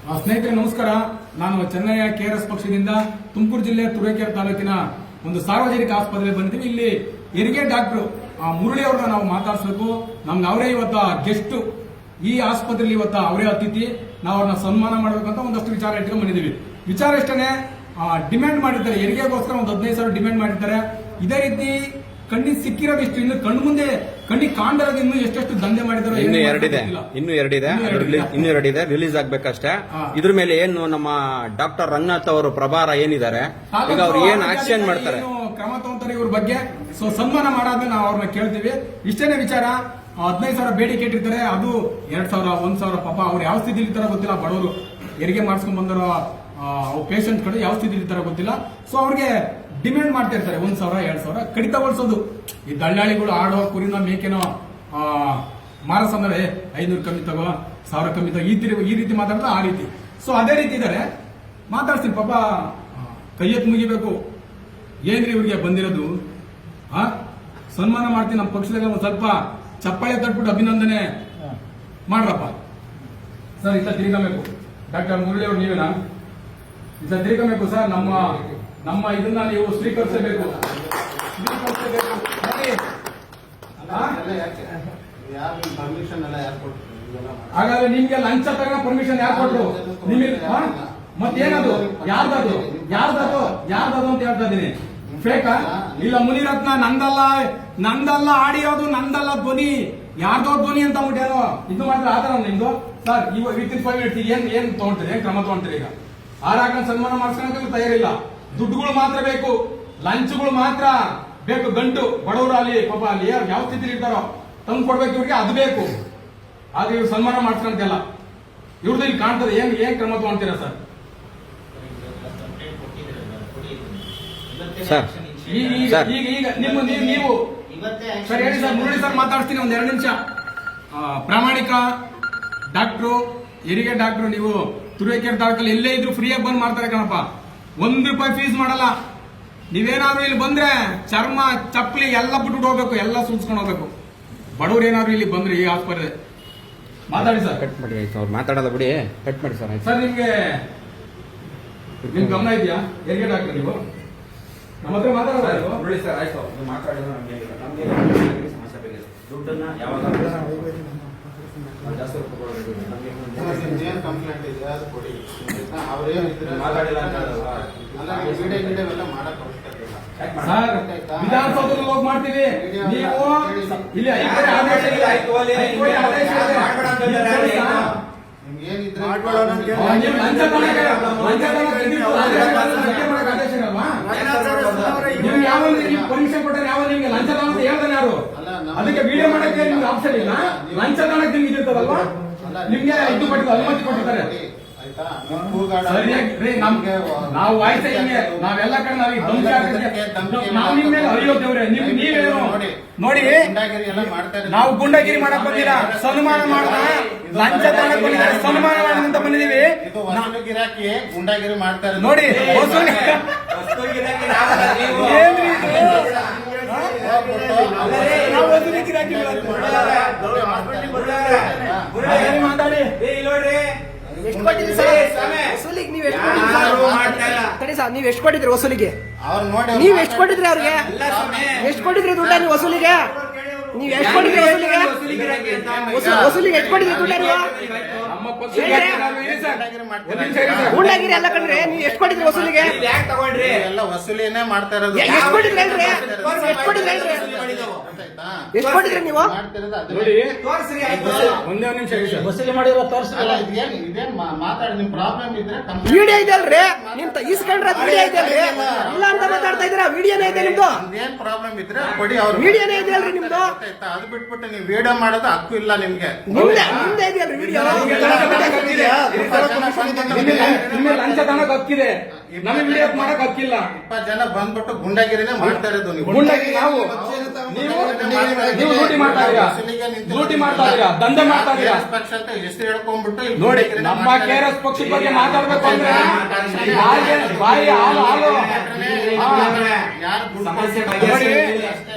ಸ್ನೇಹಿತರೆ ನಮಸ್ಕಾರ. ನಾನು ಚೆನ್ನಯ್ಯ KRS ಪಕ್ಷದಿಂದ ತುಮಕೂರು ಜಿಲ್ಲೆ ತುರುವೇಕೆರೆ ತಾಲೂಕಿನ ಒಂದು ಸಾರ್ವಜನಿಕ ಆಸ್ಪತ್ರೆಗೆ ಬಂದಿದ್ದೀವಿ. ಇಲ್ಲಿ ಹೆರಿಗೆ ಡಾಕ್ಟರ್ ಮುರಳಿ ಅವ್ರನ್ನ ನಾವು ಮಾತಾಡಿಸಬೇಕು. ನಮ್ಗೆ ಅವರೇ ಇವತ್ತ ಗೆಸ್ಟ್, ಈ ಆಸ್ಪತ್ರೆಯಲ್ಲಿ ಇವತ್ತ ಅವರೇ ಅತಿಥಿ. ನಾವು ಅವ್ರನ್ನ ಸನ್ಮಾನ ಮಾಡಬೇಕಂತ ಒಂದಷ್ಟು ವಿಚಾರ ಇಟ್ಕೊಂಡು ಬಂದಿದ್ದೀವಿ. ವಿಚಾರ ಇಷ್ಟನೇ, ಡಿಮ್ಯಾಂಡ್ ಮಾಡಿರ್ತಾರೆ ಹೆರಿಗೆಗೋಸ್ಕರ ಒಂದು 15,000 ಡಿಮ್ಯಾಂಡ್ ಮಾಡಿರ್ತಾರೆ. ಇದೇ ರೀತಿ ಕಣ್ಣಿಗೆ ಸಿಕ್ಕಿರೋದು ಇಷ್ಟು, ಇನ್ನು ಕಣ್ಣು ಮುಂದೆ ಕಣ್ಣಿಗೆ ಕಾಂಡಿರೋದು ಇನ್ನು ಎಷ್ಟೆಷ್ಟು ದಂಧೆ ಮಾಡಿದಾರೆ. ಇನ್ನು ಎರಡಿದೆ ರಿಲೀಸ್ ಆಗ್ಬೇಕಷ್ಟೇ. ಇದ್ರ ಮೇಲೆ ಏನು ನಮ್ಮ ಡಾಕ್ಟರ್ ರಂಗನಾಥ್ ಅವರು ಪ್ರಭಾರ ಏನಿದ್ದಾರೆ, ಈಗ ಅವ್ರು ಏನ್ ಆಕ್ಷನ್ ಮಾಡ್ತಾರೆ, ಕ್ರಮ ತಗೊಂತಾರೆ ಇವ್ರ ಬಗ್ಗೆ. ಸೊ ಸನ್ಮಾನ ಮಾಡಾದ್ಮೇಲೆ ನಾವು ಅವ್ರನ್ನ ಕೇಳ್ತೀವಿ. ಇಷ್ಟೇನೆ ವಿಚಾರ. 15,000 ಬೇಡಿಕೆ ಇಟ್ಟಿರ್ತಾರೆ, ಅದು 2,000 1,000. ಪಾಪ ಅವ್ರು ಯಾವ ಸ್ಥಿತಿಲಿ ಇರ್ತಾರೋ ಗೊತ್ತಿಲ್ಲ. ಬಡವರು ಹೆರಿಗೆ ಮಾಡಿಸ್ಕೊಂಡ್ ಬಂದಿರೋ ಪೇಷಂಟ್ ಕಡೆ ಯಾವ ಸ್ಥಿತಿಲಿ ಇರ್ತಾರೋ ಗೊತ್ತಿಲ್ಲ. ಸೊ ಅವ್ರಿಗೆ ಡಿಮ್ಯಾಂಡ್ ಮಾಡ್ತಾ ಇರ್ತಾರೆ 1,000 2,000 ಕಡಿತಗೊಳಿಸೋದು. ಈ ದಳ್ಳಾಳಿಗಳು ಆಡೋ ಕುರಿನೋ ಮೇಕೆನೋ ಮಾರಸಂದ್ರೆ 500 ಕಮ್ಮಿ ತಗೋ, 1,000 ಕಮ್ಮಿ ತಗೋ, ಈ ರೀತಿ ಮಾತಾಡ್ತಾ ಆ ರೀತಿ. ಸೊ ಅದೇ ರೀತಿ ಇದಾರೆ. ಮಾತಾಡ್ತೀನಿ ಪಾಪ, ಕೈ ಎತ್ತು ಮುಗಿಬೇಕು. ಏನ್ರಿ ಇವ್ರಿಗೆ ಬಂದಿರೋದು? ಸನ್ಮಾನ ಮಾಡ್ತೀನಿ. ನಮ್ಮ ಪಕ್ಷದಾಗ ಒಂದ್ ಸ್ವಲ್ಪ ಚಪ್ಪಾಳೆ ತಟ್ಬಿಟ್ಟು ಅಭಿನಂದನೆ ಮಾಡ್ರಪ್ಪ. ಸರ್ ಇತ್ತ ತಿರ್ಗಬೇಕು. ಡಾಕ್ಟರ್ ಮುರಳಿ ಅವ್ರು ನೀವೇನಾ? ಇತ್ತ ತಿರ್ಗಬೇಕು ಸರ್. ನಮ್ಮ ಇದನ್ನ ನೀವು ಸ್ವೀಕರಿಸಬೇಕು. ಹಾಗಾದ್ರೆ ನಿಮ್ಗೆ ಲಂಚ ತಗೊಂಡ ಪರ್ಮಿಷನ್ ಯಾರು ಕೊಟ್ರು? ನಿಮಗೆ ಮತ್ತೇನದು? ಯಾರ್ದದು ಅಂತ ಹೇಳ್ತಾ ಇದೀನಿ. ಫೇಕಾ? ಇಲ್ಲ ಮುನಿರತ್ನ ನಂದಲ್ಲ ಆಡಿಯೋದು, ನಂದಲ್ಲ ಧ್ವನಿ, ಯಾರ್ದೋ ಧ್ವನಿ ಅಂತ ಅಂದ್ಬಿಟ್ಟಾರೋ ಇದು ಮಾತ್ರ ಆತರ ನಿಮ್ದು. ಸರ್ ವಿತಿನ್ 5 minutes ಏನ್ ತಗೊಂತೀರಿ? ಏನ್ ಕ್ರಮ ತಗೊಂತೀರಿ? ಈಗ ಹಾಕೊಂಡು ಸನ್ಮಾನ ಮಾಡಿಸ್ಕೊಳಕ್ಕೆ ತಯಾರಿಲ್ಲ. ದುಡ್ಡುಗಳು ಮಾತ್ರ ಬೇಕು, ಲಂಚ್ಗಳು ಮಾತ್ರ ಬೇಕು. ಗಂಟು ಬಡವರು ಅಲ್ಲಿ ಪಾಪ ಅಲ್ಲಿ ಯಾವ ಸ್ಥಿತಿಲಿ ಇರ್ತಾರೋ ತಂದು ಕೊಡ್ಬೇಕು ಇವ್ರಿಗೆ, ಅದು ಬೇಕು. ಆದ್ರೆ ಇವ್ರು ಸನ್ಮಾನ ಮಾಡ್ಸ್ಕೊಂತಿಲ್ಲ. ಇವ್ರದ್ದು ಇಲ್ಲಿ ಕಾಣ್ತದೆ. ಏನ್ ಕ್ರಮ ತಗೊಂತೀರಾ ಸರ್? ಈಗ ನೀವು ಸರ್ ಹೇಳಿ ಸರ್. ಮುರಳಿ ಸರ್ ಮಾತಾಡ್ತೀನಿ ಒಂದ್ 2 ನಿಮಿಷ. ಪ್ರಾಮಾಣಿಕ ಡಾಕ್ಟ್ರು, ಹೆರಿಗೆ ಡಾಕ್ಟ್ರು, ನೀವು ತುರುವೇಕೆರೆ ತಾಲೂಕಲ್ಲಿ ಎಲ್ಲೇ ಇದ್ರು ಫ್ರೀಯಾಗಿ ಬಂದ್ ಮಾಡ್ತಾರೆ ಕಣಪ್ಪ. ₹1 ಫೀಸ್ ಮಾಡಲ್ಲ. ನೀವೇನಾದ್ರೂ ಇಲ್ಲಿ ಬಂದ್ರೆ ಚರ್ಮ ಚಪ್ಪಲಿ ಎಲ್ಲ ಬಿಟ್ಬಿಟ್ಟು ಹೋಗ್ಬೇಕು, ಎಲ್ಲ ಸುಲ್ಸ್ಕೊಂಡು ಹೋಗ್ಬೇಕು. ಬಡವ್ರು ಏನಾದ್ರು ಇಲ್ಲಿ ಬಂದ್ರೆ ಈ ಆಸ್ಪತ್ರೆ ಮಾತಾಡಿ ಸರ್. ಕಟ್ ಮಾಡಿ ಆಯ್ತು, ಅವ್ರು ಮಾತಾಡೋದು ಬಿಡಿ, ಕಟ್ ಮಾಡಿ ಸರ್. ಸರ್ ನಿಮ್ ಗಮನ ಇದೆಯಾ? ಹೆರಿಗೆ ಡಾಕ್ಟರ್ ನೀವು ನಮ್ಮ ಹತ್ರ ಮಾತಾಡೋದು ಮುರಳಿ ಸರ್. ಆಯ್ತು, ಮಾತಾಡಿದ್ರೆ ನಮ್ಗೆ ಸಮಸ್ಯೆ ಬೇಕಿದೆ. ದುಡ್ಡನ್ನ ಯಾವಾಗ ಜಾಸ್ತಿ ಕಂಪ್ಲೇಂಟ್ ಇದೆ ಅದು ಕೊಡಿ. ಮಾತಾಡಿಲ್ಲ ಸರ್. ವಿಧಾನಸೌಧದಲ್ಲಿ ಹೋಗಿ ಮಾಡ್ತೀವಿ. ನೀವು ಇಲ್ಲಿ ಆದೇಶ ಪರ್ಮಿಷನ್ ಕೊಟ್ಟರೆ ಯಾವ ನಿಮ್ಗೆ ಲಂಚ ಅಂತ ಹೇಳ್ತಾನೆ ಯಾರು? ಅದಕ್ಕೆ ವಿಡಿಯೋ ಮಾಡಕ್ಕೆ ನಿಮ್ಗೆ ಆಪ್ಷನ್ ಇಲ್ಲ. ಲಂಚ ತಗೊಳಕ್ಕೆ ನಿಮ್ಗೆ ಇದಿರ್ತದಲ್ವಾ? ನಿಮ್ಗೆ ಇದು ಕೊಟ್ಟಿದ್ದು ಅನುಮತಿ ಕೊಟ್ಟಿದ್ದಾರೆ. ನಾವು ವಾಯ್ಸ್ ನಾವೆಲ್ಲ ಕಡೆ ನಾವು ನಿಮ್ಮ ಮೇಲೆ ಅರಿಯೋದೇವ್ರೆ. ನೀವೇನು ನೋಡಿ, ನಾವು ಗುಂಡಗಿರಿ ಮಾಡಕ್ ಬಂದಿಲ್ಲ, ಸನ್ಮಾನ ಮಾಡೋಣ. ಲಂಚ ತಗೊಳಕ್ ಬಂದಿದ್ದಾರೆ, ಸನ್ಮಾನ ಮಾಡೋಣ ಅಂತ ಬಂದಿದ್ದೀವಿ. ಗುಂಡಾಗಿರಿ ಮಾಡ್ತಾರೆ ನೋಡಿ. ಮಾತಾಡಿ ನೀವ್ ಎಷ್ಟು ಕೊಟ್ಟಿದ್ರಿ ವಸೂಲಿಗೆ? ನೀವ್ ಎಷ್ಟು ಕೊಟ್ಟಿದ್ರಿ ಅವ್ರಿಗೆ? ಎಷ್ಟು ಕೊಟ್ಟಿದ್ರಿ ದುಡ್ಡ ನೀವು ವಸೂಲಿಗೆ? ನೀವ್ ಎಷ್ಟು ಕೊಟ್ಟಿದ್ರಿ ವಸೂಲಿಗೆ ಎಷ್ಟು ಕೊಟ್ಟಿದ್ರಿ ದುಡ್ಡ ನೀವು? ಗೂಂಡಾಗಿರಿ ಎಲ್ಲ ಕಂಡ್ರೆ ನೀವು ಎಷ್ಟು ಕೊಟ್ಟಿದ್ರಿ ವಸೂಲಿಗೆ? ಎಲ್ಲ ವಸೂಲಿನೇ ಮಾಡ್ತಾ ಇರೋದು. ಎಷ್ಟು ಕೊಟ್ಟಿದ್ರಿ ಹೇಳ್ರಿ? ಎಷ್ಟು ಕೊಟ್ಟಿದ್ರಿ ಹೇಳ್ರಿ? ಎಷ್ಟು ಕೊಟ್ಟಿದ್ರಿ ನೀವು? ಒಂದೇ ನಿಮಿಷ ವಸೂಲಿ ಮಾಡಿರೋ ಮಾತಾಡಿ. ನಿಮ್ ಪ್ರಾಬ್ಲಮ್ ಇದ್ರೆ ವಿಡಿಯೋ ಇದೆ ಅಲ್ರಿ? ನಿಮ್ ಇಸ್ಕೊಂಡ್ರೆ ವಿಡಿಯೋ ಇದೆ ಅಲ್ರಿ? ಇಲ್ಲ ಅಂತ ಮಾತಾಡ್ತಾ ಇದ್ದೀರಾ? ವಿಡಿಯೋನೇ ಇದೆ ನಿಮ್ದು. ಏನ್ ಪ್ರಾಬ್ಲಮ್ ಇದ್ರೆ ಕೊಡಿ. ಅವ್ರು ವಿಡಿಯೋನೇ ಇದೆ ಅಲ್ರಿ ನಿಮ್ದು? ಅದು ಬಿಟ್ಬಿಟ್ಟು ನೀವು ವಿಡಿಯೋ ಮಾಡೋದು ಹಕ್ಕು ಇಲ್ಲ ನಿಮ್ಗೆ. ನಿಮ್ದೆ ಇದೆಯಲ್ರಿ ವಿಡಿಯೋ? ಲಂಚ ತನಕ ಹಕ್ಕಿದೆ, ನಮಗೆ ವಿಡಿಯೋ ಮಾಡಕ್ ಹಕ್ಕಿಲ್ಲ. 20 ಜನ ಬಂದ್ಬಿಟ್ಟು ಗುಂಡಾಗಿರಿನೇ ಮಾಡ್ತಾ ಇರೋದು ನೀವು. ಗುಂಡಾಗಿ ನೀವು ಲೂಟಿ ಮಾಡ್ತಾ ಇದೀರಾ, ಲೂಟಿ ಮಾಡ್ತಾ ಇದೀರಾ, ದಂಧೆ ಮಾಡ್ತಾ ಇದೀರಾ. ಪಕ್ಷ ಅಂತ ಹೆಸರು ಹೇಳ್ಕೊಂಡ್ಬಿಟ್ಟು ಇಲ್ಲಿ ನೋಡಿ, ಗುಂಡಾಗಿರಿನೇ ನಮ್ಮ ಮಾಡ್ತಾ ಇರೋದು. KRS ಪಕ್ಷದ ಬಗ್ಗೆ ಮಾತಾಡ್ಬೇಕು ಅಂದ್ರೆ ಬಾಯಿ ಹಾಲು ಹಾಲು. ಯಾರು ಸಮಸ್ಯೆ ನೋಡಿ,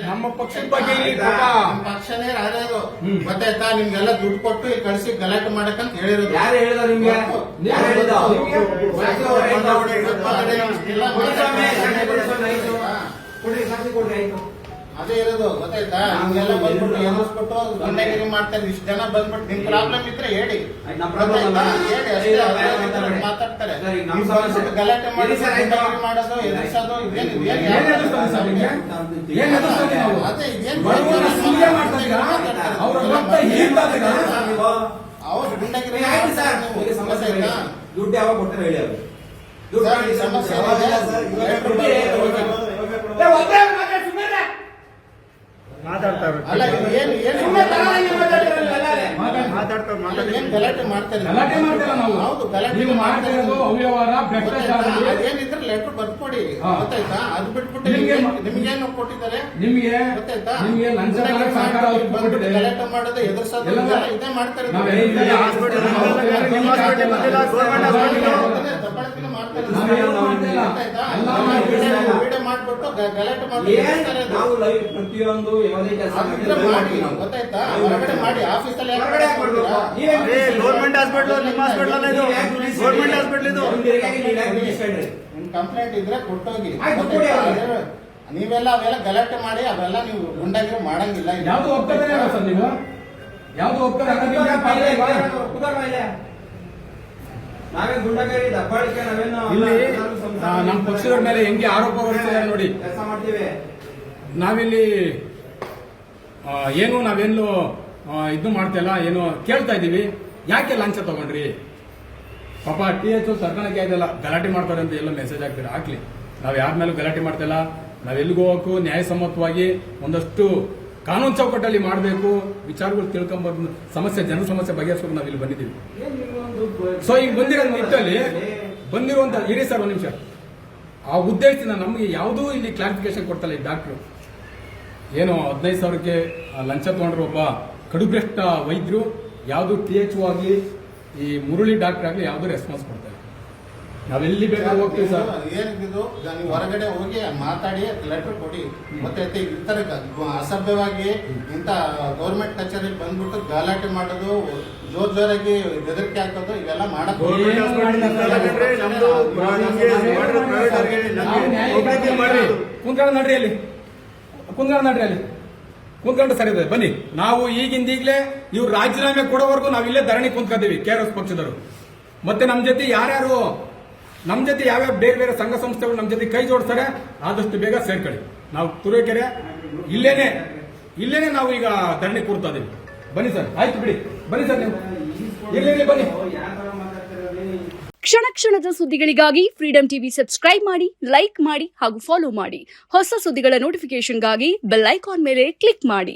ನಮ್ಮ ಪಕ್ಷದ ಬಗ್ಗೆ ಇಲ್ಲಿ ಪಾಪ ನಿಮ್ ಪಕ್ಷನೇ ರಾಜದು ಗೊತ್ತಾಯ್ತಾ? ನಿಮ್ಗೆಲ್ಲ ದುಡ್ಡು ಕೊಟ್ಟು ಇಲ್ಲಿ ಕಳಿಸಿ ಗಲಾಟೆ ಮಾಡಕ್ಕಂತ ಹೇಳಿರೋದು. ಯಾರು ಹೇಳಿದ ನಿಮ್ಗೆ? ಯಾರು ಹೇಳಿದ? ಅದೇ ಇರೋದು ಗೊತ್ತಾಯ್ತಾ? ನಿಮ್ಗೆಲ್ಲ ಬಂದ್ಬಿಟ್ಟು ಎದುರಿಸ್ಬಿಟ್ಟು ಗುಂಡಾಗಿರಿ ಮಾಡ್ತಾರೆ. ಇಷ್ಟು ಜನ ಬಂದ್ಬಿಟ್ಟು ನಿಮ್ ಪ್ರಾಬ್ಲಮ್ ಇದ್ರೆ ಹೇಳಿ, ಗೊತ್ತಾಯ್ತಾ? ಹೇಳಿ ಅಷ್ಟೇ. ಅವ್ರು ಮಾತಾಡ್ತಾರೆ. ನೀವು ಬಂದ್ಬಿಟ್ಟು ಗಲಾಟೆ ಮಾಡೋದು, ಗುಂಡಾಗಿರಿ ಮಾಡೋದು, ಎದುರಿಸೋದು ಏನ್ ಎದುರಿಸ್ತಾರೆ ಸರ್ ನಿಮ್ಗೆ? ಏನ್ ಎದುರಿಸ್ತಾರೆ ನಾವು? ಅದೇ ಬಡವರನ್ನ ಸುಲಿಗೆ ಮಾಡ್ತಾ ಇದ್ದೀರಾ? ಅವ್ರ ರಕ್ತ ಹೀರ್ತಾ ಇದ್ದೀರಾ? ಅವ್ರು ಗುಂಡಾಗಿರಿ ಆಯ್ತು ಸರ್, ನೀವು ಸಮಸ್ಯೆ ಆಯ್ತಾ? ದುಡ್ಡು ಯಾವಾಗ ಕೊಡ್ತಾರೆ ಹೇಳಿ ಅವ್ರು. ಸರ್, ಈ ಸಮಸ್ಯೆ ಅಲ್ಲ ಇದು ಏನು ಏನು ಏನ್ ಗಲಾಟೆ ಮಾಡ್ತಾರೆ? ಗಲಾಟೆ ಮಾಡ್ತಿಲ್ಲ ನಾವು. ಹೌದು, ಗಲಾಟೆ ನೀವು ಮಾಡ್ತಾ ಇರೋದು ಅವ್ಯವಹಾರ, ಭ್ರಷ್ಟಾಚಾರದಲ್ಲಿ. ಅದೇನಿದ್ರೆ ಲೆಟರ್ ಬರ್ಕೊಡಿ, ಹಾ. ಗೊತ್ತಾಯ್ತಾ? ಅದು ಬಿಟ್ಬಿಟ್ಟು ನಿಮ್ಗೇನು ಕೊಟ್ಟಿದ್ದಾರೆ ನಿಮ್ಗೆ ಗೊತ್ತಾಯ್ತಾ? ನಿಮ್ಗೆ ಲಂಚ ಸರ್ಕಾರ ಬಂದ್ಬಿಟ್ಟು ಗಲಾಟೆ ಮಾಡೋದು, ಎದುರಿಸೋದು ಎಲ್ಲ ಇದೇ ಮಾಡ್ತಾರೆ. ನಾವು ಹೇಳಿದ್ದೀವಿ, ಹಾಸ್ಪಿಟಲ್ ದಬ್ಬಾಳಿಕೆ ಮಾಡ್ತಾರೆ. ನಾವೇನು ಮಾಡ್ತಿಲ್ಲ. ಗೊತ್ತಾಯ್ತಾ? ಎಲ್ಲ ಮಾಡ್ತಿದ್ದಾರೆ. ವಿಡಿಯೋ ಮಾಡ್ಬಿಟ್ಟು ಗಲಾಟೆ ಏನ್ ಮಾಡ್ತಾರೆ. ನಾವು ಲೈವ್ ಪ್ರತಿಯೊಂದು ಯಾವುದೇ ಕೆಲಸ ಅದಿದ್ರೆ ಮಾಡಿ, ಗೊತ್ತಾಯ್ತಾ? ಹೊರಗಡೆ ಮಾಡಿ, ಆಫೀಸಲ್ಲಿ ಹೊರಗಡೆ ಯಾಕ್ ಮಾಡ್ಬೇಕು? ಗೌರ್ಮೆಂಟ್ ಹಾಸ್ಪಿಟಲ್, ನಿಮ್ಮ ಹಾಸ್ಪಿಟಲ್ ಇದು ಗೌರ್ಮೆಂಟ್ ಹಾಸ್ಪಿಟಲ್ ಇದು. ನಿಮ್ ಕಂಪ್ಲೇಂಟ್ ಇದ್ರೆ ಕೊಟ್ಟೋಗಿ. ಆಯ್ತು, ಕೊಡಿ ಅವ್ರಿಗೆ. ನೀವೆಲ್ಲ ಅವೆಲ್ಲ ಗಲಾಟೆ ಮಾಡಿ ಅವೆಲ್ಲ ನೀವು ಗುಂಡಾಗಿರೋ ಮಾಡಂಗಿಲ್ಲ. ಯಾವ್ದು ಒಪ್ತಾರೆ ಸರ್ ನೀವು? ಯಾವ್ದು ಒಪ್ತಾರೆ? ನಾವೇ ಗುಂಡಾಗಿರಿ ದಬ್ಬಾಳಿಕೆ ನಾವೇನು ಇಲ್ಲಿ ನಮ್ಮ ಪಕ್ಷದವ್ರ ಮೇಲೆ ಹೆಂಗೆ ಆರೋಪ ಹೊರಿಸಿದ್ದಾರೆ ನೋಡಿ. ಕೆಲಸ ಮಾಡ್ತೀವಿ. ನಾವಿಲ್ಲಿ ಏನು ನಾವೆಲ್ಲೂ ಇದು ಮಾಡ್ತಿಲ್ಲ, ಏನು ಕೇಳ್ತಾ ಇದೀವಿ, ಯಾಕೆ ಲಂಚ ತಗೊಂಡ್ರಿ? ಪಾಪ TH ಸರ್ಕಾರಕ್ಕೆ ಇದೆಲ್ಲ ಗಲಾಟೆ ಮಾಡ್ತಾರೆ ಅಂತ ಎಲ್ಲ ಮೆಸೇಜ್ ಹಾಕ್ತೀರಾ, ಹಾಕ್ಲಿ. ನಾವ್ ಯಾರ ಮೇಲೂ ಗಲಾಟೆ ಮಾಡ್ತಿಲ್ಲ. ನಾವ್ ಎಲ್ಲಿಗೂ ಹೋಗಕ್ಕೂ ನ್ಯಾಯಸಮ್ಮತವಾಗಿ ಒಂದಷ್ಟು ಕಾನೂನು ಚೌಕಟ್ಟಲ್ಲಿ ಮಾಡಬೇಕು, ವಿಚಾರಗಳು ತಿಳ್ಕೊಂಬಂದು ಸಮಸ್ಯೆ, ಜನರ ಸಮಸ್ಯೆ ಬಗೆಹರಿಸೋಕೆ ನಾವ್ ಇಲ್ಲಿ ಬಂದಿದ್ದೀವಿ. ಸೊ ಈಗ ಬಂದಿರೋ ನಿಟ್ಟಲ್ಲಿ ಬಂದಿರುವಂತ ಇರಿ ಸರ್, ಒಂದ್ ನಿಮಿಷ. ಆ ಉದ್ದೇಶದಿಂದ ನಮಗೆ ಯಾವುದೂ ಇಲ್ಲಿ ಕ್ಲಾರಿಫಿಕೇಶನ್ ಕೊಡ್ತಲ್ಲ ಈ ಡಾಕ್ಟ್ರು. ಏನು 15,000ಕ್ಕೆ ಲಂಚ ತಗೊಂಡ್ರು ಒಬ್ಬ ಕಡುಭ್ರಷ್ಟ ವೈದ್ಯರು, ಯಾವುದು TH ಆಗಿ ಈ ಮುರಳಿ ಡಾಕ್ಟರ್ ಆಗಲಿ ಯಾವ್ದು ರೆಸ್ಪಾನ್ಸ್ ಕೊಡ್ತಾರೆ. ನಾವೆಲ್ಲಿ ಬೇಕಾದ್ರೂ ಹೋಗ್ತೀವಿ ಸರ್. ಏನಿದು ನೀವು ಹೊರಗಡೆ ಹೋಗಿ ಮಾತಾಡಿ ಲೆಟರ್ ಕೊಡಿ. ಮತ್ತೆ ಈ ತರ ಅಸಭ್ಯವಾಗಿ ಇಂತ ಗೌರ್ಮೆಂಟ್ ಕಚೇರಿ ಬಂದ್ಬಿಟ್ಟು ಗಲಾಟೆ ಮಾಡೋದು, ಜೋರಾಗಿ ಬೆದರಿಕೆ ಹಾಕೋದು, ಇವೆಲ್ಲ ಮಾಡಕ್ ಕುಂತ್ಕೊಂಡು ನಡ್ರಿ ಅಲ್ಲಿ, ಕುಂತ್ಕೊಂಡು ನಡ್ರಿ ಅಲ್ಲಿ, ಕುಂತ್ಕೊಂಡು ಸರಿ ಇದೆ. ಬನ್ನಿ, ನಾವು ಈಗಿಂದೀಗ್ಲೇ ಇವ್ರು ರಾಜೀನಾಮೆ ಕೊಡೋವರೆಗೂ ನಾವಿಲ್ಲೇ ಧರಣಿ ಕುಂತ್ಕೊತೀವಿ KRS ಪಕ್ಷದವರು. ಮತ್ತೆ ನಮ್ ಜೊತೆ ಯಾರ್ಯಾರು, ನಮ್ ಜೊತೆ ಯಾವ್ಯಾವ ಬೇರೆ ಬೇರೆ ಸಂಘ ಸಂಸ್ಥೆಗಳು ನಮ್ ಜೊತೆ ಕೈ ಜೋಡಿಸ್ತಾರೆ, ಆದಷ್ಟು ಬೇಗ ಸೇರ್ಕೊಳ್ಳಿ. ನಾವು ತುರುವೇಕೆರೆ ಇಲ್ಲೇನೆ ನಾವು ಈಗ ಧರಣಿ ಕೂರ್ತಾ ಇದೀವಿ. ಬನ್ನಿ ಸರ್, ಆಯ್ತು ಬಿಡಿ, ಬನ್ನಿ ಸರ್, ನೀವು ಇಲ್ಲಿ ಬನ್ನಿ. ಕ್ಷಣ ಕ್ಷಣದ ಸುದ್ದಿಗಳಿಗಾಗಿ ಫ್ರೀಡಂ ಟಿವಿ ಸಬ್ಸ್ಕ್ರೈಬ್ ಮಾಡಿ, ಲೈಕ್ ಮಾಡಿ ಹಾಗೂ ಫಾಲೋ ಮಾಡಿ. ಹೊಸ ಸುದ್ದಿಗಳ ನೋಟಿಫಿಕೇಶನ್ಗಾಗಿ ಬೆಲ್ ಐಕಾನ್ ಮೇಲೆ ಕ್ಲಿಕ್ ಮಾಡಿ.